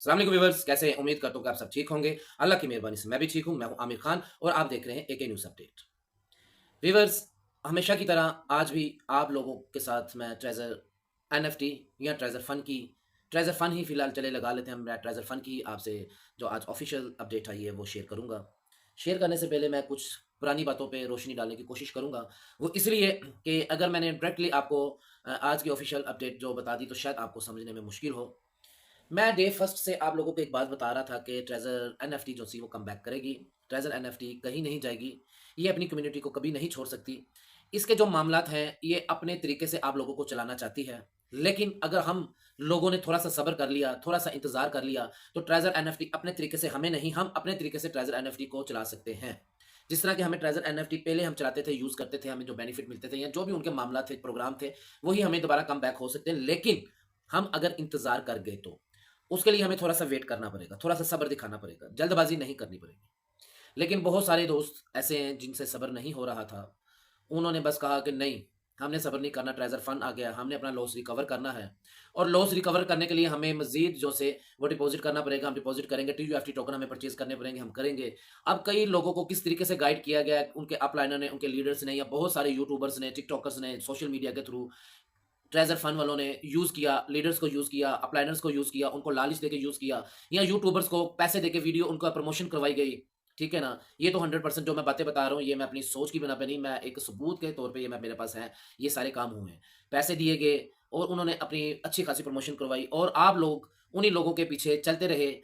अस्सलाम वालेकुम व्यूअर्स, कैसे हैं? उम्मीद करता हूँ कि आप सब ठीक होंगे। अल्लाह की मेहरबानी से मैं भी ठीक हूँ। मैं हूँ आमिर खान और आप देख रहे हैं एके न्यूज़ अपडेट। व्यूअर्स, हमेशा की तरह आज भी आप लोगों के साथ मैं ट्रेज़र एनएफटी या ट्रेज़र फन ही फिलहाल चले लगा लेते हैं। मैं ट्रेज़र फन की आपसे जो आज ऑफिशियल अपडेट आई है वो शेयर करूँगा। शेयर करने से पहले मैं कुछ पुरानी बातों पे रोशनी डालने की कोशिश करूँगा। वो इसलिए कि अगर मैंने डायरेक्टली आपको आज की ऑफिशियल अपडेट जो बता दी तो शायद आपको समझने में मुश्किल हो। मैं डे फर्स्ट से आप लोगों को एक बात बता रहा था कि ट्रेज़र एनएफटी जो थी वो कमबैक करेगी। ट्रेज़र एनएफटी कहीं नहीं जाएगी। ये अपनी कम्युनिटी को कभी नहीं छोड़ सकती। इसके जो मामलात हैं, ये अपने तरीके से आप लोगों को चलाना चाहती है। लेकिन अगर हम लोगों ने थोड़ा-सा सब्र कर लिया, थोड़ा-सा इंतज़ार कर लिया, तो ट्रेज़र एनएफटी अपने तरीके से हमें नहीं, हम अपने तरीके से ट्रेज़र एनएफटी को चला सकते हैं। जिस तरह के हमें ट्रेज़र एनएफटी पहले हम चलाते थे, यूज़ करते थे, हमें जो बेनिफिट मिलते थे या जो भी उनके मामला थे, प्रोग्राम थे, वही हमें दोबारा कमबैक हो सकते हैं। लेकिन हम अगर इंतज़ार कर गए तो। उसके लिए हमें थोड़ा-सा वेट करना पड़ेगा, थोड़ा-सा सब्र दिखाना पड़ेगा, जल्दबाज़ी नहीं करनी पड़ेगी। लेकिन बहुत सारे दोस्त ऐसे हैं जिनसे सब्र नहीं हो रहा था। उन्होंने बस कहा कि नहीं, हमने सब्र नहीं करना, ट्रेज़र फंड आ गया, हमने अपना लॉस रिकवर करना है और लॉस रिकवर करने के लिए हमें मज़ीद जो से वो डिपॉज़िट करना पड़ेगा, हम डिपॉज़िट करेंगे, टीयूएफटी टोकन हमें परचेज़ करने पड़ेंगे, हम करेंगे। अब कई लोगों को किस तरीके से गाइड किया गया है, उनके अपलाइनर ने, उनके लीडर्स ने या बहुत सारे यूट्यूबर्स ने, टिकटॉकर्स ने, सोशल मीडिया के थ्रू ट्रेज़र फंड वालों ने यूज़ किया, लीडर्स को यूज़ किया, अपलाइनर्स को यूज़ किया, उनको लालच देके यूज़ किया या यूट्यूबर्स को पैसे देके वीडियो उनका प्रमोशन करवाई गई। ठीक है ना? ये तो 100% जो मैं बातें बता रहा हूँ, ये मैं अपनी सोच की बिना पे नहीं, मैं एक सबूत के तौर पे ये मैं मेरे पास है, ये सारे काम हुए हैं। पैसे दिए गए और उन्होंने अपनी अच्छी खासी प्रमोशन करवाई और आप लोग उन्हीं लोगों के पीछे चलते रहे।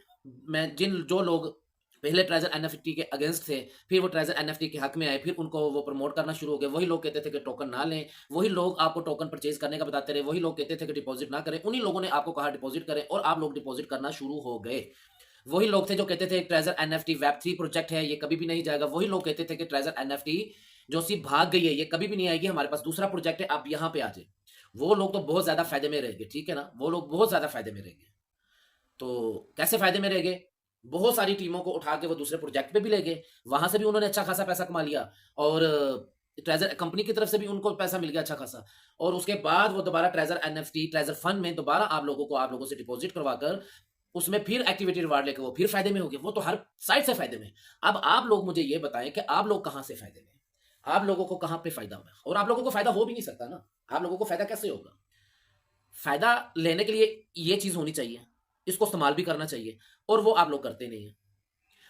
मैं जिन जो लोग पहले ट्रेज़र एनएफटी के अगेंस्ट थे, फिर वो ट्रेज़र एनएफटी के हक में आए, फिर उनको वो प्रमोट करना शुरू हो गए। वही लोग कहते थे कि टोकन ना लें, वही लोग आपको टोकन परचेज़ करने का बताते रहे, वही लोग कहते थे कि डिपॉज़िट ना करें, उन्हीं लोगों ने आपको कहा डिपॉज़िट करें और आप लोग डिपॉज़िट करना शुरू हो गए। वही लोग थे जो कहते थे ट्रेज़र एनएफटी वेब 3 प्रोजेक्ट है, ये कभी भी नहीं जाएगा। वही लोग कहते थे कि ट्रेज़र एनएफटी जो सी भाग गई है, ये कभी भी नहीं आएगी, हमारे पास दूसरा प्रोजेक्ट है, आप यहाँ पे आ जाइए। वो लोग तो बहुत ज़्यादा फ़ायदे में रह गए, ठीक है ना? वो लोग बहुत ज़्यादा फ़ायदे में रह गए। तो कैसे फ़ायदे में रह गए? बहुत सारी टीमों को उठा के वो दूसरे प्रोजेक्ट पे भी ले गए, वहाँ से भी उन्होंने अच्छा खासा पैसा कमा लिया और ट्रेज़र कंपनी की तरफ से भी उनको पैसा मिल गया अच्छा खासा और उसके बाद वो दोबारा ट्रेज़र एनएफटी, ट्रेज़र फंड में दोबारा आप लोगों से डिपॉज़िट करवाकर उसमें फिर एक्टिविटी रिवार्ड लेके वो फिर फ़ायदे में हो गए, वो तो हर साइड से फ़ायदे में हैं। अब आप लोग मुझे ये बताएँ कि आप लोग कहाँ से फ़ायदे में हैं? आप लोगों को कहाँ पे फ़ायदा हुआ? और आप लोगों को फ़ायदा हो भी नहीं सकता ना, आप लोगों को फ़ायदा कैसे होगा? फ़ायदा लेने के लिए ये चीज़ होनी चाहिए, इसको इस्तेमाल भी करना चाहिए और वो आप लोग करते नहीं हैं।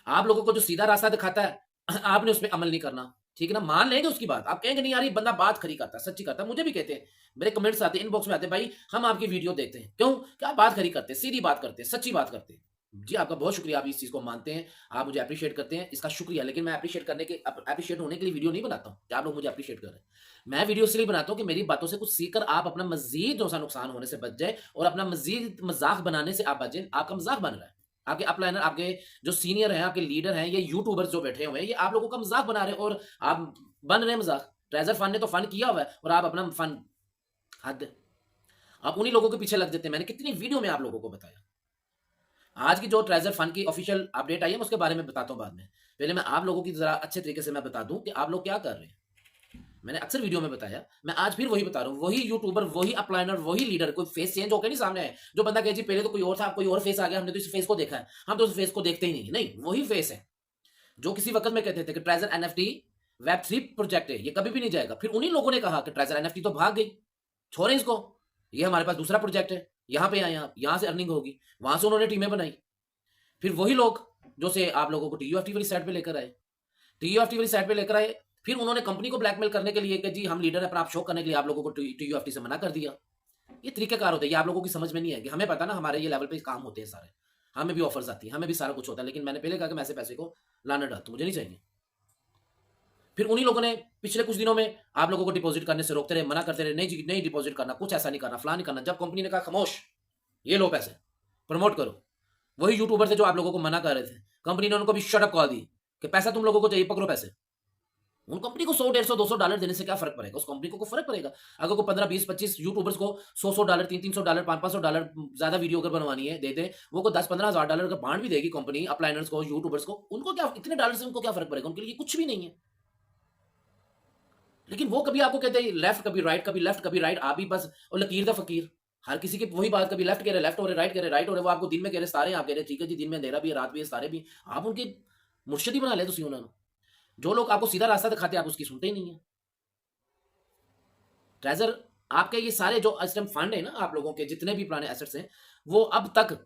आप लोगों को जो सीधा रास्ता दिखाता है, आपने उसपे अमल नहीं करना, ठीक है ना? मान लेंगे उसकी बात, आप कहेंगे नहीं यार ये बंदा बात खरी करता है, सच्ची करता है, मुझे भी कहते हैं, मेरे कमेंट्स आते हैं, इनबॉक्स में आते हैं, भाई हम आपकी वीडियो देखते हैं, क्यों? क्या बात खरी करते हैं, सीधी बात करते हैं, सच्ची बात करते हैं। जी, आपका बहुत शुक्रिया, आप इस चीज़ को मानते हैं, आप मुझे एप्रिशिएट करते हैं, इसका शुक्रिया, लेकिन मैं एप्रिशिएट होने के लिए वीडियो नहीं बनाता हूँ, कि आप लोग मुझे एप्रिशिएट कर रहे हैं। मैं वीडियो इसलिए बनाता हूँ कि मेरी बातों से कुछ सीख कर आप अपना मज़ीद जो सा नुकसान होने से बच जाए और अपना मज़ीद मज़ाक बनाने से आप बच जाएँ, आपका मज़ाक बन रहा है। आपके अपलाइनर, आपके जो सीनियर हैं, आपके लीडर हैं, ये यूट्यूबर्स जो बैठे हुए हैं, ये आप लोगों का मज़ाक बना रहे हैं और आप बन रहे हैं मज़ाक। ट्रेज़र फंड ने तो फंड किया हुआ है और आप अपना फंड हद है। आप उन्हीं लोगों के पीछे लग जाते हैं। मैंने कितनी वीडियो में आप लोगों को बताया। आज की जो ट्रेज़र फंड की ऑफ़िशियल अपडेट आई है, मैं उसके बारे में बताता हूँ बाद में। पहले मैं आप लोगों की ज़रा अच्छे तरीके से मैं बता दूँ कि आप लोग क्या कर रहे हैं। मैंने अक्सर वीडियो में बताया, मैं आज फिर वही बता रहा हूँ। वही यूट्यूबर, वही अपलाइनर, वही लीडर, कोई फेस चेंज होके नहीं सामने आए। जो बंदा कहे जी पहले तो कोई और था, अब कोई और फेस आ गया, हमने तो इस फेस को देखा है। हम तो उस फेस को देखते ही नहीं। नहीं, वही फेस है। जो किसी वक़्त में कहते थे कि ट्रेज़र एनएफटी वेब 3 प्रोजेक्ट है, ये कभी भी नहीं जाएगा। फिर उन्हीं लोगों ने कहा कि ट्रेज़र एनएफटी तो भाग गई, छोड़ें इसको, ये हमारे पास दूसरा प्रोजेक्ट है, यहाँ पे आएँ आप, यहाँ से अर्निंग होगी। वहाँ से उन्होंने टीमें बनाई। फिर वही लोग जो से आप लोगों को टीयूएफटी वाली साइड पे लेकर आए। टीयूएफटी वाली साइड पे लेकर आए, फिर उन्होंने कंपनी को ब्लैकमेल करने के लिए कि जी हम लीडर हैं पर आप शो करने के लिए आप लोगों को टीयूएफटी से मना कर दिया। ये तरीक़ेकार होते हैं, ये आप लोगों की समझ में नहीं आएगी। हमें पता है ना हमारे ये लेवल पे काम होते हैं सारे। हमें भी ऑफ़र्स आती हैं, हमें भी सारा कुछ होता है, लेकिन मैंने पहले कहा कि मैं ऐसे पैसे को लानत डालता हूँ, मुझे नहीं चाहिए। फिर उन्हीं लोगों ने पिछले कुछ दिनों में आप लोगों को डिपॉज़िट करने से रोकते रहे, मना करते रहे, नहीं जी, नहीं डिपॉज़िट करना, कुछ ऐसा नहीं करना, फलाँ नहीं करना। जब कंपनी ने कहा खामोश, ये लो पैसे, प्रमोट करो। वही यूट्यूबर थे जो आप लोगों को मना कर रहे थे। कंपनी ने उनको भी शट अप कॉल दी कि पैसा तुम लोगों को चाहिए, पकड़ो पैसे। उन कंपनी को 100, 150, 200 डॉलर देने से क्या फ़र्क पड़ेगा? उस कंपनी को फ़र्क पड़ेगा? अगर कोई 15, 20, 25 यूट्यूबर्स को 100-100 डॉलर, 300-300 डॉलर, 500-500 डॉलर ज़्यादा वीडियो अगर बनवानी है, दे दें। वो को 10-15 हज़ार डॉलर अगर बाँट भी देगी कंपनी अपलाइनर्स को, यूट्यूबर्स को, उनको क्या इतने डॉलर से उनको क्या फ़र्क पड़ेगा? उनके लिए कुछ भी नहीं है। लेकिन वो कभी आपको कहते हैं लेफ्ट, कभी राइट, कभी लेफ्ट, कभी राइट, आप भी बस और लकीर दा फ़कीर। हर किसी की वही बात, कभी लेफ्ट कह रहे लेफ्ट हो रहे, राइट कह रहे राइट हो रहे, वो आपको दिन में कह रहे सारे, आप कह रहे ठीक है जी दिन में अंधेरा भी है, रात भी है, सारे भी। आप उनके मुर्शिद ही बना ले तुसी उन्होंने। जो लोग आपको सीधा रास्ता दिखाते हैं आप उसकी सुनते ही नहीं है। ट्रेजर आपके ये सारे जो इस टाइम फंड है ना, आप लोगों के जितने भी पुराने एसेट्स हैं, वो अब तक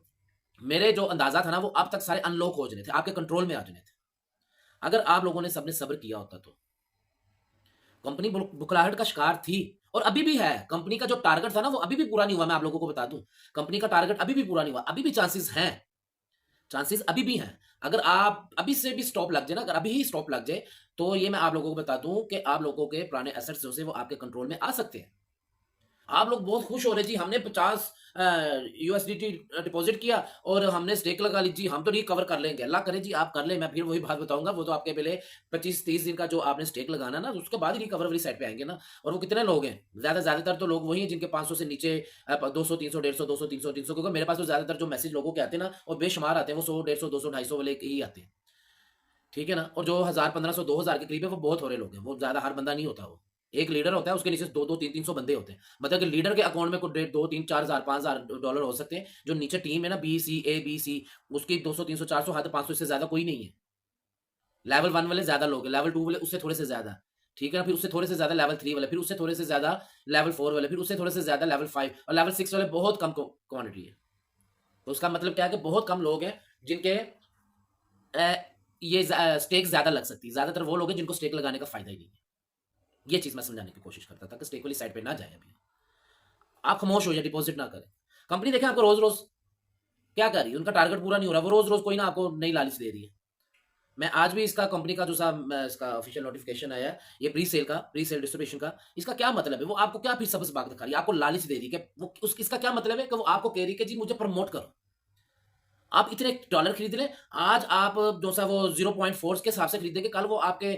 मेरे जो अंदाजा था ना, वो अब तक सारे अनलॉक हो जाने थे, आपके कंट्रोल में आ जाने थे, अगर आप लोगों ने सबने सब्र किया होता तो। कंपनी बुखलाहट का शिकार थी और अभी भी है। कंपनी का जो टारगेट था ना वो अभी भी पूरा नहीं हुआ, मैं आप लोगों को बता दूं। कंपनी का टारगेट अभी भी पूरा नहीं हुआ, अभी भी चांसेस हैं, चांसेस अभी भी हैं। अगर आप अभी से भी स्टॉप लग जाए ना, अगर अभी ही स्टॉप लग जाए, तो ये मैं आप लोगों को बता दूं कि आप लोगों के पुराने एसेट्स जो से वो आपके कंट्रोल में आ सकते हैं। आप लोग बहुत खुश हो रहे जी, हमने 50 यूएसडीटी डिपॉजिट किया और हमने स्टेक लगा ली जी, हम तो नहीं कवर कर लेंगे। अल्लाह करे जी आप कर ले, मैं फिर वही बात बताऊंगा, वो तो आपके पहले 25-30 दिन का जो आपने स्टेक लगाना ना, उसके बाद ही रिकवर वाली साइड पे आएंगे ना। और वो कितने लोग हैं, ज्यादातर तो लोग वही हैं जिनके 500 से नीचे 200 300 150 200 300 300, क्योंकि मेरे पास तो ज्यादातर जो मैसेज लोगों के आते हैं ना, और बेशुमार आते हैं, वो 100 150 200 250 वाले ही आते हैं, ठीक है ना। और जो 1000 1500 2000 के करीब है वो बहुत हो रहे लोग हैं, वो ज्यादा हर बंदा नहीं होता। वो एक लीडर होता है, उसके नीचे 2-2 300 बंदे होते हैं, मतलब कि लीडर के अकाउंट में कुछ 2 3 4 5 हजार $5,000 हो सकते हैं। जो नीचे टीम है ना, BC A B C, उसकी 200 300 400 हाथ 500 से ज्यादा कोई नहीं है। लेवल 1 वाले ज्यादा लोग हैं, लेवल 2 वाले उससे थोड़े से ज्यादा, ठीक है ना। फिर उससे थोड़े से ज्यादा लेवल 3 वाले, फिर उससे थोड़े से ज्यादा लेवल 4 वाले, फिर उससे थोड़े से ज्यादा लेवल 5 और लेवल 6 वाले बहुत कम क्वांटिटी है। तो उसका मतलब क्या है कि बहुत कम लोग हैं जिनके ये स्टेक ज्यादा लग सकती है। ज्यादातर वो लोग हैं जिनको स्टेक लगाने का फायदा ही नहीं है। ये चीज मैं समझाने की कोशिश करता था कि स्टेक वाली साइड पे ना जाए। अभी आप खामोश हो जाए, डिपॉजिट ना करें। कंपनी देखें आपको रोज रोज क्या कर रही है, उनका टारगेट पूरा नहीं हो रहा, वो रोज रोज कोई ना आपको नई लालच दे रही है। मैं आज भी इसका कंपनी का जो सा इसका ऑफिशियल नोटिफिकेशन आया है, ये प्री सेल डिस्ट्रीब्यूशन का, इसका क्या मतलब है? वो आपको क्या फिर सबसे बात दिखा रही है, आपको लालच दे रही है कि वो इसका क्या मतलब है कि वो आपको कह रही है कि जी मुझे प्रमोट करो, आप इतने डॉलर खरीद लें। आज आप जो सा वो 0.4 के हिसाब से खरीदेंगे, कल वो आपके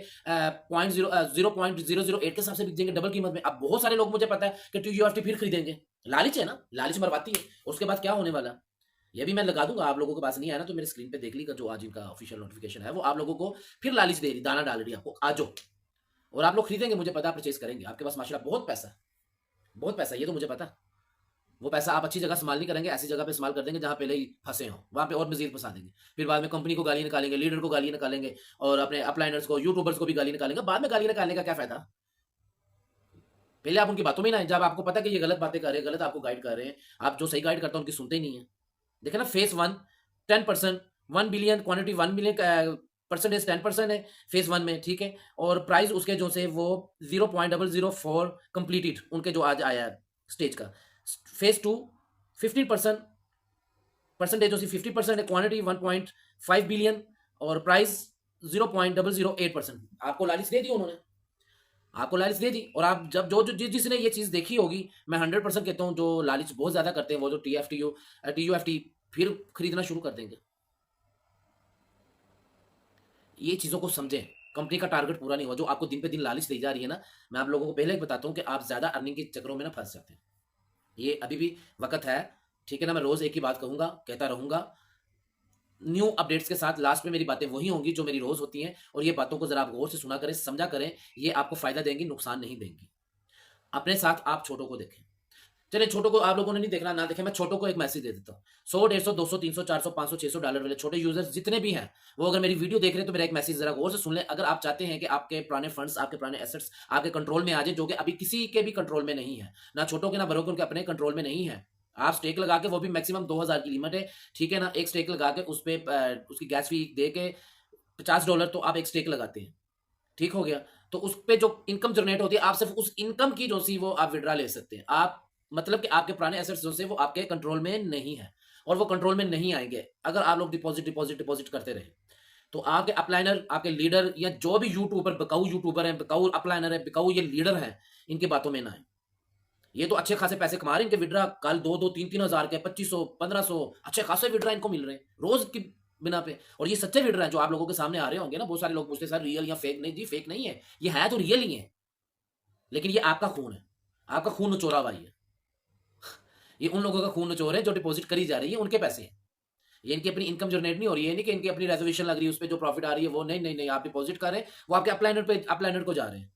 0.008 के हिसाब से बिक डबल कीमत में। अब बहुत सारे लोग, मुझे पता है कि TUFT फिर खरीदेंगे। लालच है ना, लालच मरवाती है। उसके बाद क्या होने वाला, ये भी मैं लगा दूंगा। आप लोगों के पास नहीं आया ना, तो मेरे स्क्रीन पे देख लीजिएगा, जो आज इनका ऑफिशियल नोटिफिकेशन है, वो आप लोगों को फिर लालच दे रही, दाना डाल रही है आपको, आ जाओ। और आप लोग खरीदेंगे, मुझे पता, परचेज करेंगे। आपके पास माशाल्लाह बहुत पैसा है, बहुत पैसा है, ये तो मुझे पता। वो पैसा आप अच्छी जगह इस्तेमाल नहीं करेंगे, ऐसी जगह पे इस्तेमाल कर देंगे जहाँ पहले ही फंसे हों, वहाँ पे और मजीद फंसा देंगे। फिर बाद में कंपनी को गाली निकालेंगे, लीडर को गाली निकालेंगे, और अपने अपलाइनर्स को, यूट्यूबर्स को भी गाली निकालेंगे। बाद में गाली निकालने का क्या फायदा, पहले आप उनकी बातों में ना आए। जब आपको पता कि ये गलत बातें कर रहे हैं, गलत आपको गाइड कर रहे हैं, आप जो सही गाइड करता है उनकी सुनते ही नहीं है। देखे ना, face 1 10%, 1 billion quantity, 1 billion percentage 10% है फेज 1 में, ठीक है। और प्राइस उसके जो से वो 0.004 कंप्लीटेड उनके जो आज आया है स्टेज का। फेज 2 15% परसेंटेज जो 50% है, क्वांटिटी 1.5 बिलियन और प्राइस 0.008%। आपको लालच दे दी उन्होंने, आपको लालच दे दी। और आप जब जिसने ये चीज देखी होगी, मैं 100% कहता हूँ, जो लालच बहुत ज्यादा करते हैं, वो जो TUFT फिर खरीदना शुरू कर देंगे। ये चीजों को समझें, कंपनी का टारगेट पूरा नहीं हुआ, जो आपको दिन पे दिन लालच दी जा रही है ना, मैं आप लोगों को पहले ही बताता हूँ कि आप ज्यादा अर्निंग के चक्करों में ना फंस जाते हैं। ये अभी भी वक्त है, ठीक है ना। मैं रोज एक ही बात कहूंगा, कहता रहूंगा। न्यू अपडेट्स के साथ लास्ट में मेरी बातें वही होंगी जो मेरी रोज होती हैं, और ये बातों को जरा आप गौर से सुना करें, समझा करें। ये आपको फायदा देंगी, नुकसान नहीं देंगी। अपने साथ आप छोटों को देखें। चलिए, छोटों को आप लोगों ने नहीं देखना, ना देखें, मैं छोटों को एक मैसेज दे देता हूँ। 100 150 200 300 400 500 600 डॉलर वाले छोटे यूजर्स जितने भी हैं, वो अगर मेरी वीडियो देख रहे हैं तो मेरा एक मैसेज जरा गौर से सुन लें। अगर आप चाहते हैं कि आपके पुराने फंड्स, आपके पुराने एसेट्स आपके कंट्रोल में आ जाए, जो कि अभी किसी के भी कंट्रोल में नहीं है, ना छोटों के ना बड़ों के, उनके अपने कंट्रोल में नहीं है। आप स्टेक लगा के, वो भी मैक्सिमम 2000 की लिमिट है, ठीक है ना। एक स्टेक लगा के उस पर उसकी गैस फी दे के $50 तो आप एक स्टेक लगाते हैं, ठीक हो गया। तो उस पे जो इनकम जनरेट होती है, आप सिर्फ उस इनकम की जो सी वो आप विड्रा ले सकते हैं। आप मतलब कि आपके पुराने एसेट्स जो से वो आपके कंट्रोल में नहीं है, और वो कंट्रोल में नहीं आएंगे अगर आप लोग डिपॉजिट डिपॉजिट डिपॉजिट करते रहे। तो आपके अपलाइनर, आपके लीडर, या जो भी यूट्यूबर है, बिकाऊ अपलाइनर है, बिकाऊ ये लीडर है, इनकी बातों में ना आए। ये तो अच्छे खासे पैसे कमा रहे हैं, इनके विड्रा कल 2-2 3-3 हजार के, 2500 1500 अच्छे खासे विड्रा इनको मिल रहे हैं रोज की बिना पे। और ये सच्चे विड्रा है जो आप लोगों के सामने आ रहे होंगे ना। बहुत सारे लोग पूछते हैं सर रियल या फेक, नहीं जी फेक नहीं है, ये है तो रियल ही है, लेकिन ये आपका खून है, आपका खून निचोड़ा हुआ ही है। ये उन लोगों का खून निचोड़ है जो डिपॉजिट करी जा रही है, उनके पैसे हैं। ये इनकी अपनी इनकम जनरेट नहीं हो रही है, नहीं कि इनकी अपनी रेजर्वेशन लग रही है, उस पर जो प्रॉफिट आ रही है वो नहीं नहीं नहीं, आप डिपॉजिट कर रहे हैं, वो आपके अपलाइनर पे, अपलाइनर को जा रहे हैं।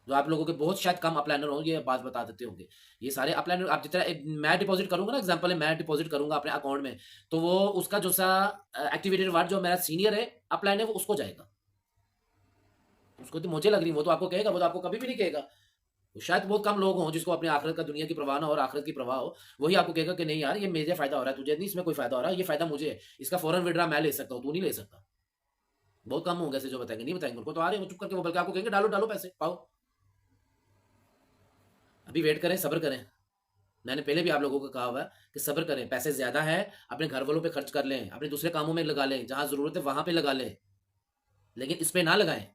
जो आप लोगों के बहुत शायद कम अपलाइनर होंगे, ये बात बता देते होंगे। ये सारे अपलाइनर आप जितना मैं डिपॉज़िट करूँगा ना, एग्ज़ाम्पल है, मैं डिपॉज़िट करूँगा अपने अकाउंट में, तो वो उसका जो सा एक्टिवेटेड रिवार्ड जो मेरा सीनियर है, अपलाइन है, वो उसको जाएगा। उसको तो मुझे लग रही है, वो तो आपको कहेगा, वो तो आपको कभी भी नहीं कहेगा। तो शायद बहुत कम लोग हों जिसको अपनी आखिरत का दुनिया की परवाह ना हो और आखिरत की परवाह हो, वही आपको कहेगा कि नहीं यार, ये मुझे फ़ायदा हो रहा है, तुझे नहीं इसमें कोई फ़ायदा हो रहा है, ये फ़ायदा मुझे है। इसका फ़ौरन विथड्रॉ मैं ले सकता हूँ, तू नहीं ले सकता। बहुत कम होंगे ऐसे जो बताएँगे, नहीं बताएँगे, उनको तो आ रहे हैं, वो चुप करके वो बल्कि आपको कहेंगे डालो, डालो पैसे, पाओ। अभी वेट करें, सब्र करें। मैंने पहले भी आप लोगों को कहा हुआ है कि सब्र करें, पैसे ज़्यादा हैं, अपने घर वालों पे खर्च कर लें, अपने दूसरे कामों में लगा लें, जहाँ ज़रूरत है वहाँ पे लगा लें, लेकिन इस पे ना लगाएँ।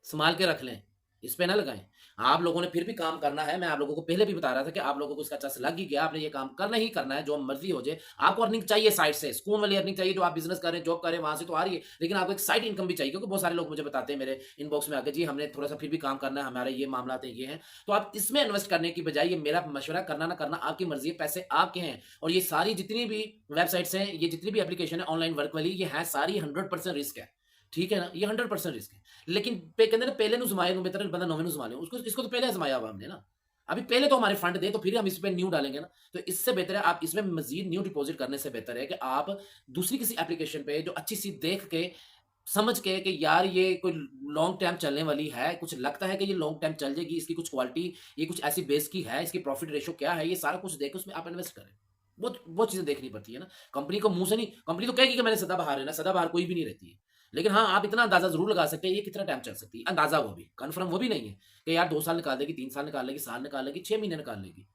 सँभाल के रख लें, इस पे ना लगाएँ। आप लोगों ने फिर भी काम करना है, मैं आप लोगों को पहले भी बता रहा था कि आप लोगों को इसका चस्प लग ही गया, आपने ये काम करना ही करना है, जो मर्ज़ी हो जाए। आपको अर्निंग चाहिए साइड से, सुकून वाली अर्निंग चाहिए, जो आप बिज़नेस कर रहे हैं, जॉब कर रहे हैं, वहाँ से तो आ रही है, लेकिन आपको एक साइड इनकम भी चाहिए, क्योंकि बहुत सारे लोग मुझे बताते हैं मेरे इनबॉक्स में आके, जी हमने थोड़ा-सा फिर भी काम करना है, हमारे ये मामलात हैं, ये हैं। तो आप इसमें इन्वेस्ट करने की बजाय, ये मेरा मशवरा, करना ना करना आपकी मर्ज़ी है, पैसे आपके हैं। और ये सारी जितनी भी वेबसाइट्स हैं, ये जितनी भी एप्लीकेशन है ऑनलाइन वर्क वाली, ये हैं सारी 100% रिस्क है। ठीक है ना? ये 100% रिस्क है। लेकिन कहते हैं ना, पहले ज़माए ਨੂੰ बेहतर बंदा नौवें ਨੂੰ ज़मा ले, उसको इसको तो पहले आज़माया हुआ हमने ना। अभी पहले तो हमारे फंड दे, तो फिर हम इस पे न्यू डालेंगे ना। तो इससे बेहतर है आप इसमें मज़ीद न्यू डिपॉज़िट करने से बेहतर है कि आप दूसरी किसी एप्लीकेशन पे जो अच्छी-सी देख के, समझ के कि यार ये कोई लॉन्ग टाइम चलने वाली है, कुछ लगता है कि ये लॉन्ग टाइम चल जाएगी, इसकी कुछ क्वालिटी, ये कुछ ऐसी बेस की है, इसकी प्रॉफिट रेशियो क्या है, ये सारा कुछ देख के उसमें आप इन्वेस्ट करें। बहुत चीज़ें देखनी पड़ती है ना। कंपनी को मुँह से नहीं, कंपनी तो कहेगी कि मैंने सदाबहार है ना, सदाबहार कोई भी नहीं रहती है। लेकिन हाँ, आप इतना अंदाज़ा ज़रूर लगा सकते हैं ये कितना टाइम चल सकती है। अंदाज़ा वो भी, कन्फर्म वो भी नहीं है कि यार 2 साल निकाल देगी, 3 साल निकाल लेगी, साल निकाल लेगी, 6 महीने निकाल लेगी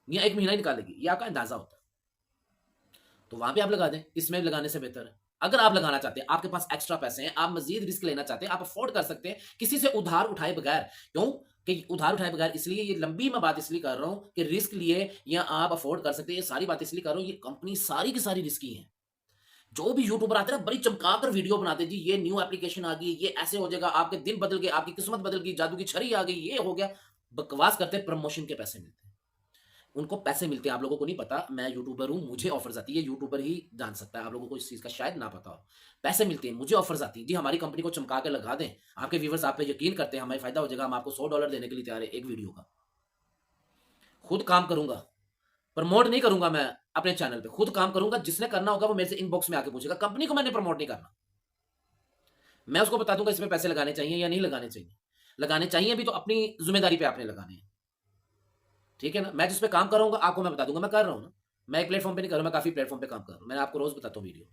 या 1 महीना ही निकाल लेगी। ये आपका अंदाज़ा होता है। तो वहाँ पे आप लगा दें, इसमें लगाने से बेहतर है। अगर आप लगाना चाहते हैं, आपके पास एक्स्ट्रा पैसे हैं, आप मज़ीद रिस्क लेना चाहते हैं, आप अफ़ोर्ड कर सकते हैं, किसी से उधार उठाए बगैर। क्यों? कि उधार उठाए बगैर, इसलिए ये लंबी मैं बात इसलिए कर रहा हूँ कि रिस्क लिए या आप अफ़ोर्ड कर सकते हैं, ये सारी बात इसलिए कर रहा हूँ, ये कंपनी सारी की सारी रिस्की हैं। जो भी यूट्यूबर आते हैं ना, बड़ी चमका कर वीडियो बनाते हैं, जी ये न्यू एप्लीकेशन आ गई, ये ऐसे हो जाएगा, आपके दिन बदल गए, आपकी किस्मत बदल गई, जादू की छड़ी आ गई, ये हो गया। बकवास करते हैं, प्रमोशन के पैसे मिलते हैं। उनको पैसे मिलते हैं, आप लोगों को नहीं पता, मैं यूट्यूबर हूँ, मुझे ऑफ़र्स आती है, यूट्यूबर ही जान सकता है, आप लोगों को इस चीज़ का शायद ना पता हो। पैसे मिलते हैं, मुझे ऑफ़र्स आती हैं, जी हमारी कंपनी को चमका के लगा दें, आपके व्यूअर्स आप पे यकीन करते हैं, हमें फ़ायदा हो जाएगा, हम आपको $100 देने के लिए तैयार हैं एक वीडियो का। खुद काम करूँगा, प्रमोट नहीं करूँगा मैं अपने चैनल पे, खुद काम करूँगा, जिसने करना होगा वो मेरे से इनबॉक्स में आके पूछेगा, कंपनी को मैंने प्रमोट नहीं करना। मैं उसको बता दूँगा इसमें पैसे लगाने चाहिए या नहीं लगाने चाहिए। लगाने चाहिए भी तो अपनी ज़िम्मेदारी पे आपने लगाने हैं। ठीक है ना? मैं जिस पे काम कर रहा हूँ, आपको मैं बता दूँगा, मैं कर रहा हूँ ना। मैं एक प्लेटफ़ॉर्म पे नहीं कर रहा, मैं काफ़ी प्लेटफ़ॉर्म पे काम कर रहा हूँ। मैं आपको रोज़ बताता हूँ वीडियो।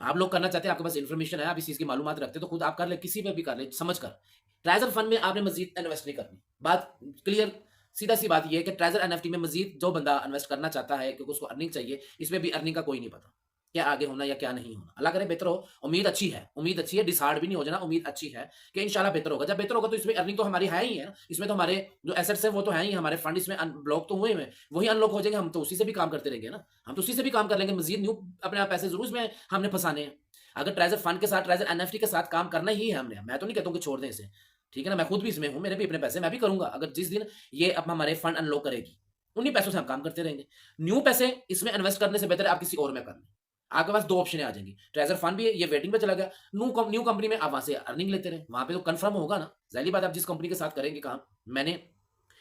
आप लोग करना चाहते हैं, आपके पास इन्फॉर्मेशन है, आप इस चीज़ की मालूमात रखते हैं, तो खुद आप कर लें, किसी पे भी कर लें, समझ कर। ट्रेज़र फंड में आपने मज़ीद इन्वेस्ट नहीं करनी। बात क्लियर, सीधा-सी बात ये है कि ट्रेज़र एनएफटी में मज़ीद जो बंदा इन्वेस्ट करना चाहता है, क्योंकि उसको अर्निंग चाहिए, इसमें भी अर्निंग का कोई नहीं पता। क्या आगे होना या क्या नहीं होना। अल्लाह करे बेहतर हो, उम्मीद अच्छी है, डिसहार्ड भी नहीं हो जाना, उम्मीद अच्छी है कि इंशाल्लाह बेहतर होगा। जब बेहतर होगा तो इसमें अर्निंग तो हमारी है ही है ना, इसमें तो हमारे जो एसेट्स हैं वो तो हैं ही, हमारे फंड इसमें ब्लॉक तो हुए हुए हैं, वही अनलॉक हो जाएंगे, हम तो उसी से भी काम करते रहेंगे ना, हम तो उसी से भी काम कर लेंगे, मज़ीद न्यू अपने आप पैसे ज़रूर इसमें हमने फँसाने हैं। अगर ट्रेज़र फंड के साथ, ट्रेज़र एनएफटी के साथ काम करना ही है हमने, मैं तो नहीं कहता हूँ कि छोड़ दें इसे, ठीक है ना? मैं खुद भी इसमें हूँ, मेरे भी अपने पैसे, मैं भी करूँगा। अगर जिस दिन ये अब हमारे फंड अनलॉक करेगी, उन्हीं पैसों से हम काम करते रहेंगे। न्यू पैसे इसमें इन्वेस्ट करने से बेहतर है आप किसी और में कर लें। आपके पास 2 ऑप्शनें आ जाएँगी। ट्रेज़र फंड भी है, ये वेटिंग पे चला गया। न्यू कंपनी में आप वहाँ से अर्निंग लेते रहें। वहाँ पे तो कन्फर्म होगा ना। ज़ाहिर-सी बात है, आप जिस कंपनी के साथ करेंगे काम, मैंने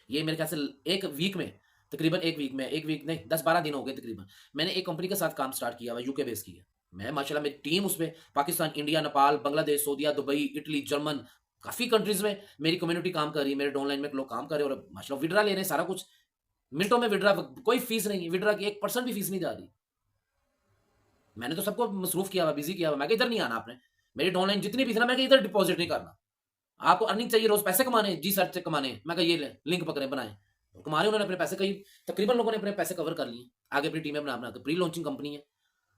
ये मेरे ख्याल से 1 वीक में, तकरीबन 1 वीक में, 1 वीक नहीं 10-12 दिन हो गए तकरीबन। मैंने एक कंपनी के साथ काम स्टार्ट किया हुआ है, यूके बेस की है। मैं माशाल्लाह, मेरी टीम उसमें पाकिस्तान, इंडिया, नेपाल, बांग्लादेश, सऊदीया, दुबई, इटली, जर्मन, काफ़ी कंट्रीज़ में मेरी कम्युनिटी काम कर रही है, मेरे डाउनलाइन में लोग काम कर रहे हैं और माशाल्लाह विथड्रॉ ले रहे हैं, सारा कुछ। मिनटों में विथड्रॉ, कोई फीस नहीं है, विथड्रॉ की 1% भी फीस नहीं जा रही। मैंने तो सबको मसरूफ़ किया हुआ, बिज़ी किया हुआ। मैं कहा इधर नहीं आना आपने। मेरी डाउनलाइन जितनी भी थी ना, मैं कहा इधर डिपॉज़िट नहीं करना। आपको अर्निंग चाहिए, रोज़ पैसे कमाने हैं, जी सर से कमाने हैं। मैं कहा ये लें, लिंक पकड़ें, बनाएँ। तो कमा रहे उन्होंने अपने पैसे, कई तकरीबन लोगों ने अपने पैसे कवर कर लिए। आगे अपनी टीमें बना-बना के, प्री लॉन्चिंग कंपनी है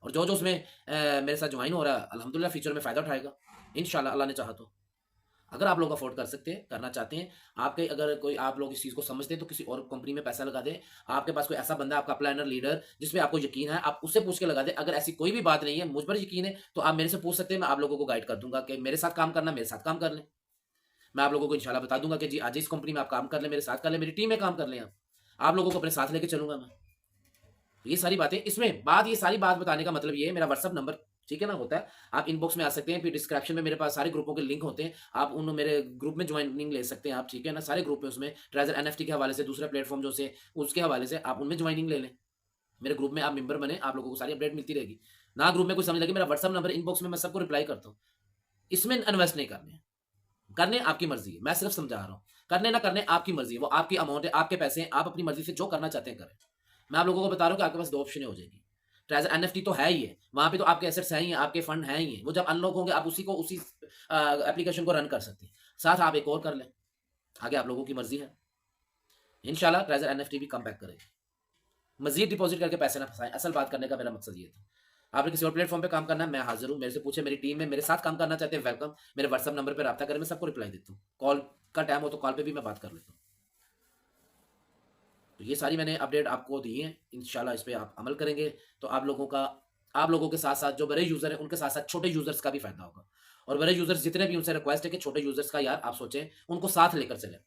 और जो-जो उसमें मेरे साथ जॉइन हो रहा है, अल्हम्दुलिल्लाह फ्यूचर में फ़ायदा उठाएगा। इंशाल्लाह, अल्लाह ने चाहा तो। अगर आप लोग अफ़ोर्ड कर सकते हैं, करना चाहते हैं, आपके अगर कोई आप लोग इस चीज़ को समझते हैं तो किसी और कंपनी में पैसा लगा दें। आपके पास कोई ऐसा बंदा, आपका प्लानर, लीडर जिस पे आपको यकीन है, आप उससे पूछ के लगा दें। अगर ऐसी कोई भी बात नहीं है, मुझ पर यकीन है, तो आप मेरे से पूछ सकते हैं, मैं आप लोगों को गाइड कर दूँगा कि मेरे साथ काम करना, मेरे साथ काम कर लें। मैं आप लोगों को इंशाल्लाह बता दूँगा कि जी आज इस कंपनी में आप काम कर लें, मेरे साथ कर लें, मेरी टीम में काम कर लें आप। आप लोगों को अपने साथ लेके चलूँगा मैं। ये सारी बातें इसमें बात, ये सारी बात बताने का मतलब ये है, मेरा व्हाट्सएप नंबर ठीक है ना, होता है। आप इनबॉक्स में आ सकते हैं, फिर डिस्क्रिप्शन में मेरे पास सारे ग्रुपों के लिंक होते हैं, आप उन मेरे ग्रुप में ज्वाइनिंग ले सकते हैं आप, ठीक है ना। सारे ग्रुप है उसमें, ट्रेजर एनएफटी के हवाले से, दूसरे प्लेटफॉर्म जो से उसके हवाले से आप उनमें ज्वाइनिंग ले लें। मेरे ग्रुप में आप मेंबर बने, आप लोगों को सारी अपडेट मिलती रहेगी। ना ग्रुप में कोई समझ लगे, मेरा व्हाट्सएप नंबर इनबॉक्स में, मैं सबको रिप्लाई करता हूँ। इसमें इन्वेस्ट नहीं करने हैं। करने आपकी मर्जी है, मैं सिर्फ समझा रहा हूँ। करने ना करने आपकी मर्जी है, वो आपकी अमाउंट है, आपके पैसे हैं, आप अपनी मर्जी से जो करना चाहते हैं करें। मैं आप लोगों को बता रहा हूँ कि आपके पास 2 ऑप्शनें हो जाएगी। ट्रेज़र एनएफटी तो है ही है, वहाँ पे तो आपके एसेट्स हैं ही हैं, आपके फंड हैं ही हैं। वो जब अनलॉक होंगे आप उसी एप्लीकेशन को रन कर सकते हैं। साथ आप एक और कर लें, आगे आप लोगों की मर्जी है। इंशाल्लाह ट्रेज़र एनएफटी भी कम बैक करेगी। मज़ीद डिपॉज़िट करके पैसे ना फँसाएँ, असल बात करने का मेरा मकसद ये था। आपने किसी और प्लेटफ़ॉर्म पे काम करना है, मैं हाज़िर हूँ, मेरे से पूछें, मेरी टीम है, मेरे साथ काम करना चाहते हैं, वेलकम। मेरे व्हाट्सएप नंबर पे राब्ता करें, मैं सबको रिप्लाई देता हूँ। कॉल का टाइम हो तो कॉल पे भी मैं बात कर लेता हूँ। तो ये सारी मैंने अपडेट आपको दी है, इंशाल्लाह इस पे आप अमल करेंगे तो आप लोगों के साथ-साथ जो बड़े यूज़र हैं, उनके साथ-साथ छोटे यूज़र्स का भी फ़ायदा होगा। और बड़े यूज़र्स जितने भी, उनसे रिक्वेस्ट है कि छोटे यूज़र्स का यार आप सोचें, उनको साथ लेकर चलें।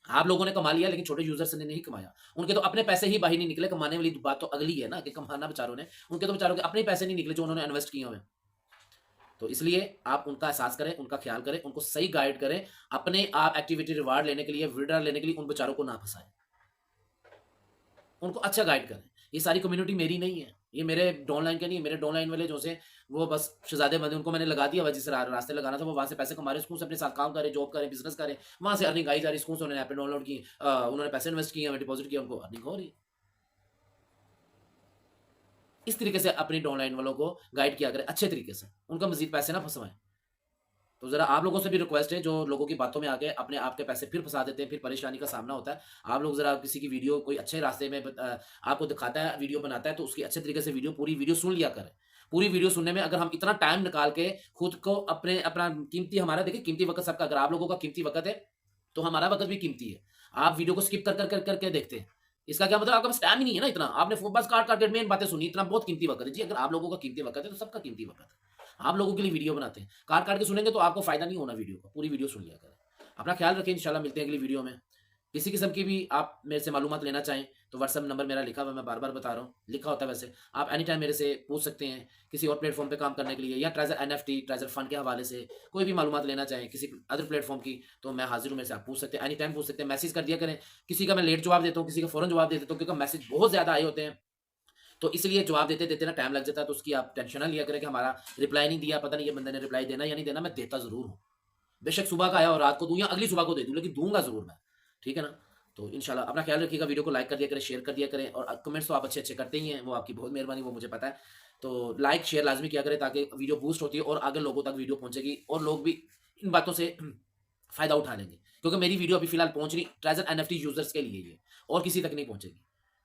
आप लोगों ने कमा लिया लेकिन छोटे यूज़र्स ने नहीं कमाया। उनके तो अपने पैसे ही बाहर नहीं निकले, कमाने वाली बात तो अगली है ना कि कमाना बेचारों ने। उनके तो बेचारों के अपने पैसे नहीं निकले जो उन्होंने इन्वेस्ट किए हुए हैं। तो इसलिए आप उनका एहसास करें, उनका ख़्याल करें, उनको सही गाइड करें। अपने आप एक्टिविटी रिवार्ड लेने के लिए, विथड्रॉल लेने के लिए उन बेचारों को ना फँसाएँ। उनको अच्छा गाइड करें। ये सारी कम्युनिटी मेरी नहीं है। ये मेरे डाउनलाइन के नहीं है। मेरे डाउनलाइन वाले जो से वो बस शहज़ादे बंदे, उनको मैंने लगा दिया, वह जिस रास्ते लगाना था वो वहाँ से पैसे कमा रहे हैं, सुकून से अपने साथ काम करें, जॉब करें, बिज़नेस करें। वहाँ से अर्निंग आई जा रही है, सुकून से उन्होंने ऐपें डाउनलोड की, उन्होंने पैसे इन्वेस्ट किए, हमें डिपॉज़िट किया, उनको अर्निंग हो रही है। इस तरीके से अपनी डाउनलाइन वालों को गाइड किया करें अच्छे तरीके से। उनका मज़ीद पैसे ना फँसवाएँ। तो ज़रा आप लोगों से भी रिक्वेस्ट है, जो लोगों की बातों में आके अपने आप के पैसे फिर फँसा देते हैं, फिर परेशानी का सामना होता है। आप लोग ज़रा किसी की वीडियो कोई अच्छे रास्ते में आपको दिखाता है, वीडियो बनाता है, तो उसकी अच्छे तरीके से पूरी वीडियो सुन लिया करें। पूरी वीडियो सुनने में अगर हम इतना टाइम निकाल के खुद को अपना कीमती, हमारा देखिए कीमती वक़्त सबका, अगर आप लोगों का कीमती वक़्त है, तो हमारा वक़्त भी कीमती है। आप वीडियो को स्किप कर के देखते हैं। इसका क्या मतलब, आपके पास टाइम ही नहीं है ना इतना। आपने बस काट-काट के मेन बातें सुनी, इतना बहुत कीमती वक़्त है। जी, अगर आप लोगों का कीमती वक़्त है, तो सबका कीमती वक़्त है। आप लोगों के लिए वीडियो बनाते हैं। काट-काट के सुनेंगे तो आपको फ़ायदा नहीं होना वीडियो का, पूरी वीडियो सुन लिया करें। अपना ख़्याल रखें, इंशाल्लाह मिलते हैं अगली वीडियो में। किसी किस्म की भी आप मेरे से मालूमात लेना चाहें, तो व्हाट्सएप नंबर मेरा लिखा हुआ है, मैं बार-बार बता रहा हूँ, लिखा होता है वैसे। आप एनी टाइम मेरे से पूछ सकते हैं, किसी और प्लेटफ़ॉर्म पे काम करने के लिए, या ट्रेज़र एनएफटी, ट्रेज़र फंड के हवाले से कोई भी मालूमात लेना चाहें, किसी अदर प्लेटफ़ॉर्म की, तो मैं हाज़िर हूँ, मेरे से आप पूछ सकते हैं, एनी टाइम पूछ सकते हैं, मैसेज कर दिया करें। किसी का मैं लेट जवाब देता हूँ, किसी का फ़ौरन जवाब दे देता हूँ, क्योंकि मैसेज बहुत ज़्यादा आए होते हैं। तो इसलिए जवाब देते-देते ना टाइम लग जाता है, तो उसकी आप टेंशन ना लिया करें कि हमारा रिप्लाई नहीं दिया, पता नहीं ये बंदे ने रिप्लाई देना या नहीं देना, मैं देता ज़रूर हूँ। बेशक सुबह का आया और रात को दूँ या अगली सुबह को दे दूँ, लेकिन दूँगा ज़रूर मैं। ठीक है ना? तो इंशाल्लाह अपना ख़्याल रखिएगा, वीडियो को लाइक कर दिया करें, शेयर कर दिया करें, और कमेंट्स तो आप अच्छे-अच्छे करते ही हैं, वो आपकी बहुत मेहरबानी, वो मुझे पता है। तो लाइक, शेयर लाज़मी किया करें, ताकि वीडियो बूस्ट होती है और आगे लोगों तक वीडियो पहुँचेगी और लोग भी इन बातों से फ़ायदा उठा लेंगे। क्योंकि मेरी वीडियो अभी फ़िलहाल पहुँच रही ट्रेज़र एनएफटी यूज़र्स के लिए ही है, और किसी तक नहीं पहुँचेगी।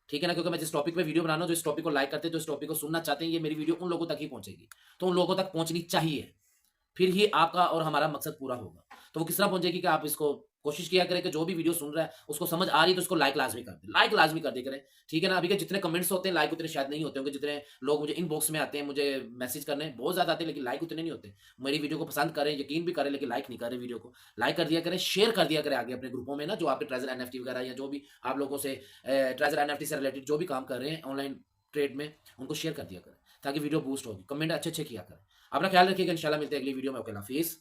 ठीक है ना? क्योंकि मैं जिस टॉपिक पे वीडियो बना रहा हूँ, जो इस टॉपिक को लाइक करते हैं, जो इस टॉपिक को सुनना चाहते हैं, ये मेरी वीडियो उन लोगों तक ही पहुँचेगी। तो उन लोगों तक पहुँचनी चाहिए। फिर ही आपका और हमारा मकसद पूरा होगा। तो वो किस तरह पहुँचेगी कि आप इसको कोशिश किया करें कि जो भी वीडियो सुन रहा है, उसको समझ आ रही है तो उसको लाइक लाज़मी कर दें। लाइक लाज़मी कर दिया करें, ठीक है ना? अभी के जितने कमेंट्स होते हैं, लाइक उतने शायद नहीं होते होंगे, जितने लोग मुझे इनबॉक्स में आते हैं, मुझे मैसेज करने बहुत ज़्यादा आते हैं, लेकिन लाइक उतने नहीं होते। मेरी वीडियो को पसंद करें, यकीन भी करें, लेकिन लाइक नहीं कर रहे वीडियो को। लाइक कर दिया करें, शेयर कर दिया करें आगे अपने ग्रुपों में ना, जो आपके ट्रेज़र एनएफटी वगैरह, या जो भी आप लोगों से ट्रेज़र एनएफटी से रिलेटेड जो भी काम कर रहे हैं ऑनलाइन ट्रेड में, उनको शेयर कर दिया करें, ताकि वीडियो बूस्ट होगी। कमेंट अच्छे-अच्छे किया करें। अपना ख्याल रखिएगा, इंशाल्लाह मिलते हैं अगली वीडियो में। ओके, अल्लाह हाफ़िज़।